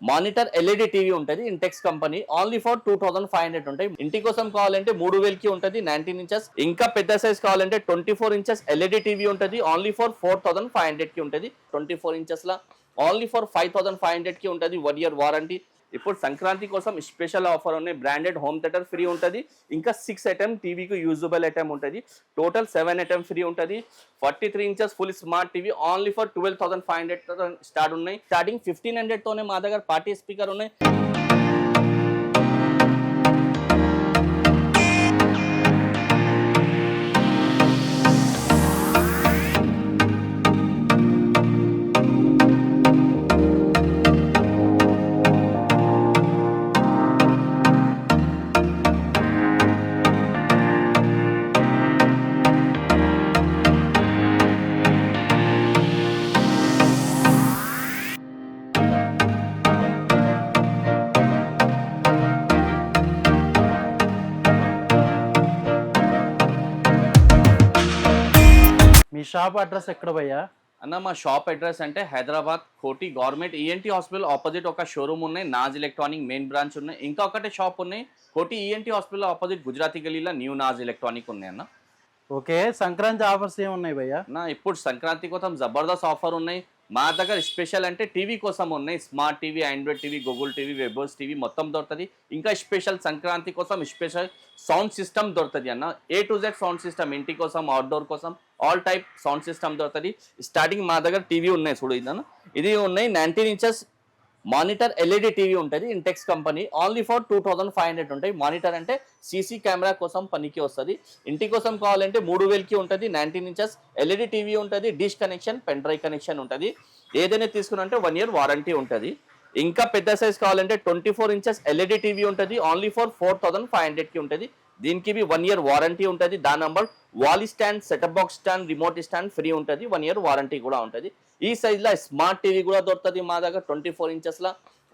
Monitor LED TV ఉంటుంది Intex company only for 2500 ఉంటాయి. ఇంటి కోసం కావాలంటే 3000కి ఉంటుంది 19 ఇంచెస్. ఇంకా పెద్ద సైజ్ కావాలంటే 24 ఇంచెస్ ఎల్ఈడి టీవీ ఉంటుంది ఓన్లీ ఫర్ 4500కి ఉంటుంది. 24 ఇంచెస్ లా ఓన్లీ ఫర్ 5500కి ఉంటుంది. 1 year వారంటీ. ఇప్పుడు సంక్రాంతి కోసం స్పెషల్ ఆఫర్ ఉన్నాయి. బ్రాండెడ్ హోమ్ థియేటర్ ఫ్రీ ఉంటుంది. ఇంకా 6 ఐటమ్ టీవీకి యూజబుల్ ఐటమ్ ఉంటుంది. టోటల్ 7 ఐటమ్ ఫ్రీ ఉంటుంది. 43 inches full smart TV only for 12,500 start ఉన్నాయి. స్టార్టింగ్ 1500 తోనే మా దగ్గర పార్టీ స్పీకర్ ఉన్నాయి. మీ షాప్ అడ్రస్ ఎక్కడ భయ్యా? అన్న మా షాప్ అడ్రస్ అంటే హైదరాబాద్ కోటి గవర్నమెంట్ ఈఎన్టీ హాస్పిటల్ ఆపోజిట్ ఒక షోరూమ్ ఉన్నాయి. నాజ్ ఎలక్ట్రానిక్ మెయిన్ బ్రాంచ్ ఉన్నాయి. ఇంకా ఒకటే షాప్ ఉన్నాయి Koti ENT hospital opposite Gujarati గలీలో న్యూ నాజ్ ఎలక్ట్రానిక్ ఉన్నాయి అన్న. ఓకే, సంక్రాంతి ఆఫర్స్ ఏమున్నాయి భయ్యా? నా ఇప్పుడు సంక్రాంతి కోసం జబర్దస్త్ ఆఫర్ ఉన్నాయి. మా దగ్గర స్పెషల్ అంటే టీవీ కోసం ఉన్నాయి. Smart TV, Android TV, Google TV, webOS TV మొత్తం దొరుకుతుంది. ఇంకా స్పెషల్ సంక్రాంతి కోసం స్పెషల్ సౌండ్ సిస్టమ్ దొరుకుతుంది అన్న. A to Z sound system ఇంటి కోసం, అవుట్డోర్ కోసం ఆల్ టైప్ సౌండ్ సిస్టమ్ దొరుకుతుంది. స్టార్టింగ్ మా దగ్గర టీవీ ఉన్నాయి చూడు ఇదన్న. ఇది ఉన్నాయి 19 ఇంచెస్ మానిటర్ ఎల్ఈడి టీవీ ఉంటుంది ఇంటెక్స్ కంపెనీ ఓన్లీ ఫర్ 2500 ఉంటాయి. మానిటర్ అంటే సీసీ కెమెరా కోసం పనికి వస్తుంది. ఇంటి కోసం కావాలంటే 3000కి ఉంటుంది. 19 ఇంచెస్ ఎల్ఈడి టీవీ ఉంటుంది. Dish connection, pen drive connection ఉంటుంది. ఏదైనా తీసుకున్నంటే 1 year వారంటీ ఉంటుంది. ఇంకా పెద్ద సైజ్ కావాలంటే 24 ఇంచెస్ ఎల్ఈడి టీవీ ఉంటుంది ఓన్లీ ఫర్ 4500కి ఉంటుంది. దీనికి 1 year వారంటీ ఉంటుంది. దాని number wall stand, setup box stand, remote stand free ఉంటుంది. 1 year వారంటీ కూడా ఉంటుంది. ఈ సైజ్లో స్మార్ట్ టీవీ కూడా దొరుకుతుంది మా దగ్గర 24 ఇంచెస్లో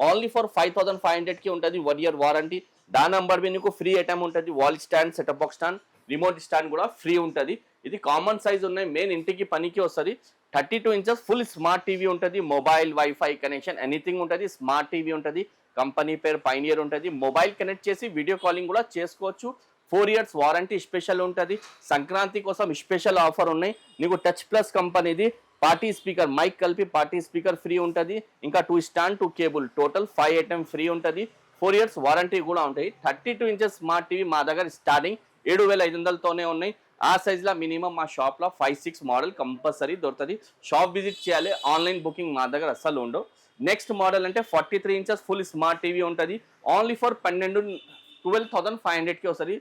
ఓన్లీ ఫర్ 5500కి ఉంటుంది. 1 year వారంటీ. దాని నంబర్ మీకు ఫ్రీ ఐటమ్ ఉంటుంది. Wall stand, setup box stand, remote stand కూడా ఫ్రీ ఉంటుంది. ఇది కామన్ సైజ్ ఉన్నాయి. మెయిన్ ఇంటికి పనికి వస్తుంది. 32 ఇంచెస్ ఫుల్ స్మార్ట్ టీవీ ఉంటుంది. మొబైల్, వైఫై కనెక్షన్ ఎనీథింగ్ ఉంటుంది. స్మార్ట్ టీవీ ఉంటుంది. కంపెనీ పేరు పైనియర్ ఉంటుంది. మొబైల్ కనెక్ట్ చేసి వీడియో కాలింగ్ కూడా చేసుకోవచ్చు. 4 years వారంటీ స్పెషల్ ఉంటుంది. సంక్రాంతి కోసం స్పెషల్ ఆఫర్ ఉన్నాయి. నీకు టచ్ ప్లస్ కంపెనీది పార్టీ స్పీకర్, మైక్ కలిపి పార్టీ స్పీకర్ ఫ్రీ ఉంటుంది. ఇంకా 2 stand 2 cable total 5 item free ఉంటుంది. 4 years వారంటీ కూడా ఉంటాయి. 32 ఇంచెస్ స్మార్ట్ టీవీ మా దగ్గర స్టార్టింగ్ 7500తోనే ఉన్నాయి. ఆ సైజ్లో మినిమం మా షాప్లో 5-6 మోడల్ కంపల్సరీ దొరుకుతుంది. షాప్ విజిట్ చేయాలి. ఆన్లైన్ బుకింగ్ మా దగ్గర అస్సలు ఉండవు. నెక్స్ట్ మోడల్ అంటే 43 ఇంచెస్ ఫుల్ స్మార్ట్ టీవీ ఉంటుంది ఓన్లీ ఫర్ 12,500కి వస్తుంది.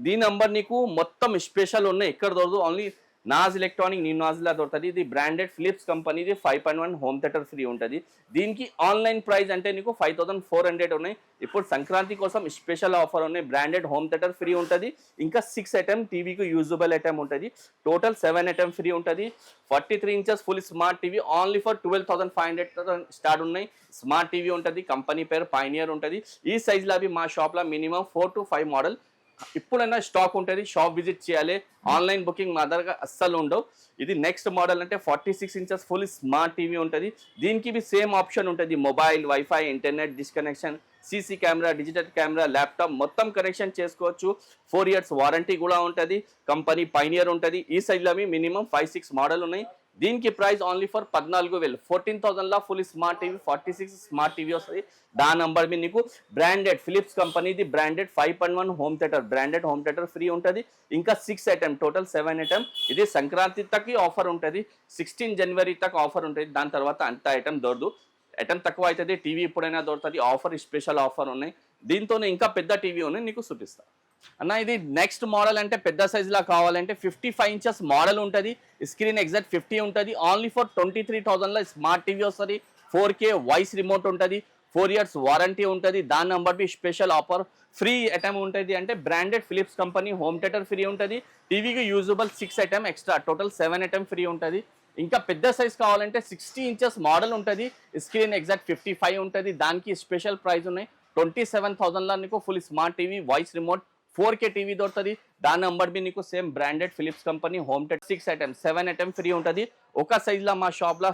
దీని నంబర్ నీకు మొత్తం స్పెషల్ ఉన్నాయి. ఎక్కడ దొరకదు. ఓన్లీ నాజ్ ఎలక్ట్రానిక్ న్యూ నాజ్లా దొరుకుతుంది. ఇది బ్రాండెడ్ ఫిలిప్స్ కంపెనీది 5.1 హోమ్ థియేటర్ ఫ్రీ ఉంటుంది. దీనికి ఆన్లైన్ ప్రైస్ అంటే నీకు 5400 ఉన్నాయి. ఇప్పుడు సంక్రాంతి కోసం స్పెషల్ ఆఫర్ ఉన్నాయి. బ్రాండెడ్ హోమ్ థియేటర్ ఫ్రీ ఉంటుంది. ఇంకా 6 ఐటమ్ టీవీకి యూజబుల్ ఐటమ్ ఉంటుంది. టోటల్ 7 ఐటమ్ ఫ్రీ ఉంటుంది. 43 inches full smart TV only for 12,500 start ఉన్నాయి. స్మార్ట్ టీవీ ఉంటుంది. కంపెనీ పేరు పైనియర్ ఉంటుంది. ఈ సైజ్లో అవి మా షాప్లో మినిమం 4 to 5 మోడల్ ఇప్పుడైనా స్టాక్ ఉంటుంది. షాప్ విజిట్ చేయాలి. ఆన్లైన్ బుకింగ్ మా దగ్గర అస్సలు ఉండవు. ఇది నెక్స్ట్ మోడల్ అంటే 46 ఇంచెస్ ఫుల్ స్మార్ట్ టీవీ ఉంటుంది. దీనికి సేమ్ ఆప్షన్ ఉంటుంది. Mobile, wifi, internet, dish connection, CC camera, digital camera, laptop మొత్తం కనెక్షన్ చేసుకోవచ్చు. 4 years వారంటీ కూడా ఉంటుంది. కంపెనీ పైనియర్ ఉంటుంది. ఈ సైజ్లో మినిమం 5-6 మోడల్ ఉన్నాయి. దీనికి ప్రైస్ ఓన్లీ ఫర్ 14,000 14,000లా full smart TV 46 smart TV వస్తుంది. దాని నంబర్ మీ నీకు బ్రాండెడ్ ఫిలిప్స్ కంపెనీది branded 5.1 home theatre, branded home theatre free ఉంటుంది. ఇంకా 6 ఐటమ్ టోటల్ 7 ఐటమ్. ఇది సంక్రాంతి తక్కి ఆఫర్ ఉంటుంది. 16 జనవరి తక్ ఆఫర్ ఉంటుంది. దాని తర్వాత అంత ఐటమ్ దొరకదు. ఐటమ్ తక్కువ అవుతుంది. టీవీ ఎప్పుడైనా దొరుకుతుంది. ఆఫర్ స్పెషల్ ఆఫర్ ఉన్నాయి. దీంతోనే ఇంకా పెద్ద టీవీ ఉన్నాయి. నీకు చూపిస్తా అన్న. ఇది నెక్స్ట్ మోడల్ అంటే పెద్ద సైజులా కావాలంటే 55 ఇంచెస్ మోడల్ ఉంటుంది. స్క్రీన్ ఎగ్జాక్ట్ 50 ఉంటుంది. ఓన్లీ ఫర్ 23,000లో స్మార్ట్ టీవీ వస్తుంది. 4K వాయిస్ రిమోట్ ఉంటుంది. 4 years వారంటీ ఉంటుంది. దాని number special offer free item ఉంటుంది. అంటే branded Philips company home theatre free ఉంటుంది. టీవీకి usable 6 item extra total 7 item free ఉంటుంది. ఇంకా పెద్ద సైజ్ కావాలంటే 60 ఇంచెస్ మోడల్ ఉంటుంది. స్క్రీన్ ఎగ్జాక్ట్ 55 ఉంటుంది. దానికి స్పెషల్ ప్రైస్ ఉన్నాయి. 27,000లో నీకు full smart TV, voice remote, 4K TV దొరుకుతుంది. దాని నంబర్ బి నీకు same branded Philips company home theatre 6 item 7 item free ఉంటుంది. ఒక సైజ్ లో మా షాప్ లో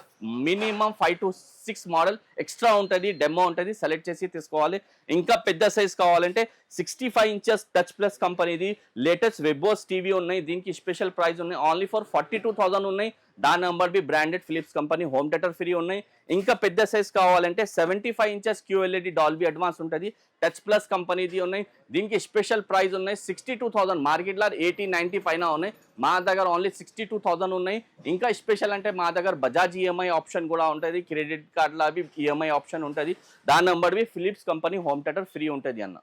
మినిమం 5 to 6 మోడల్ ఎక్స్ట్రా ఉంటుంది, డెమో ఉంటుంది, సెలెక్ట్ చేసి తీసుకోవాలి. ఇంకా పెద్ద సైజ్ కావాలంటే 65 ఇంచెస్ టచ్ ప్లస్ కంపెనీది లేటెస్ట్ వెబ్బోస్ టీవీ ఉన్నాయి. దీనికి స్పెషల్ ప్రైస్ ఉన్నాయి, ఓన్లీ ఫర్ 42,000 ఉన్నాయి. దాని నంబర్ బి branded Philips company home theatre free ఉన్నాయి. ఇంకా పెద్ద సైజ్ కావాలంటే 75 ఇంచెస్ QLED డాల్బీ అడ్వాన్స్ ఉంటుంది, టచ్ ప్లస్ కంపెనీది ఉన్నాయి. దీనికి స్పెషల్ ప్రైస్ ఉన్నాయి 62,000. మార్కెట్లో 80-90 పైన ఉన్నాయి, మా దగ్గర ఓన్లీ 62,000 ఉన్నాయి. ఇంకా స్పెషల్ అంటే మా దగ్గర బజాజ్ ఈఎంఐ ఆప్షన్ కూడా ఉంటుంది, క్రెడిట్ కార్డ్లో అవి ఈఎంఐ ఆప్షన్ ఉంటుంది. దాని number B Philips company home theatre free ఉంటుంది అన్న.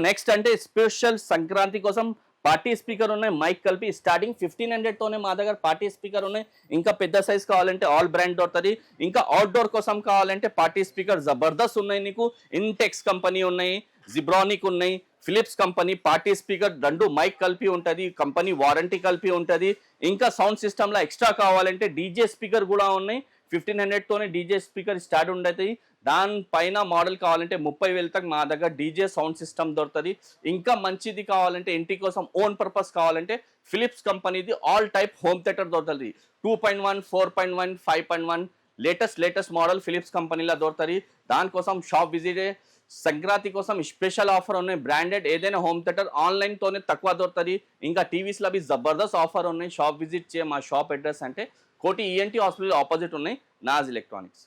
నెక్స్ట్ అంటే స్పెషల్ సంక్రాంతి కోసం పార్టీ స్పీకర్ ఉన్నాయి, మైక్ కలిపి స్టార్టింగ్ 1500తోనే మా దగ్గర పార్టీ స్పీకర్ ఉన్నాయి. ఇంకా పెద్ద సైజ్ కావాలంటే ఆల్ బ్రాండ్ దొరుకుతుంది. ఇంకా అవుట్డోర్ కోసం కావాలంటే పార్టీ స్పీకర్ జబర్దస్త్ ఉన్నాయి, నీకు ఇంటెక్స్ కంపెనీ ఉన్నాయి, జిబ్రానిక్ ఉన్నాయి, ఫిలిప్స్ కంపెనీ పార్టీ స్పీకర్ రెండు మైక్ కలిపి ఉంటుంది, కంపెనీ వారంటీ కలిపి ఉంటుంది. ఇంకా సౌండ్ సిస్టమ్లో ఎక్స్ట్రా కావాలంటే డీజే స్పీకర్ కూడా ఉన్నాయి. 1500తోనే డీజే స్పీకర్ స్టార్ట్ ఉంటుంది. దానిపైన మోడల్ కావాలంటే 30,000 తక్ మా దగ్గర డీజే సౌండ్ సిస్టమ్ దొరుకుతుంది. ఇంకా మంచిది కావాలంటే ఇంటి కోసం ఓన్ పర్పస్ కావాలంటే ఫిలిప్స్ కంపెనీది ఆల్ టైప్ హోమ్ థియేటర్ దొరుకుతుంది. 2.1, 4.1, 5.1 లేటెస్ట్ మోడల్ ఫిలిప్స్ కంపెనీలో దొరుకుతుంది. దానికోసం షాప్ విజిట్. సంక్రాంతి కోసం స్పెషల్ ఆఫర్ ఉన్నాయి, బ్రాండెడ్ ఏదైనా హోమ్ థియేటర్ ఆన్లైన్తోనే తక్కువ దొరుకుతుంది. ఇంకా టీవీస్లో అవి జబర్దస్త్ ఆఫర్ ఉన్నాయి. షాప్ విజిట్ చేయ. మా షాప్ అడ్రస్ అంటే కోటి ENT హాస్పిటల్ ఆపోజిట్ ఉన్నాయి, నాజ్ ఎలక్ట్రానిక్స్.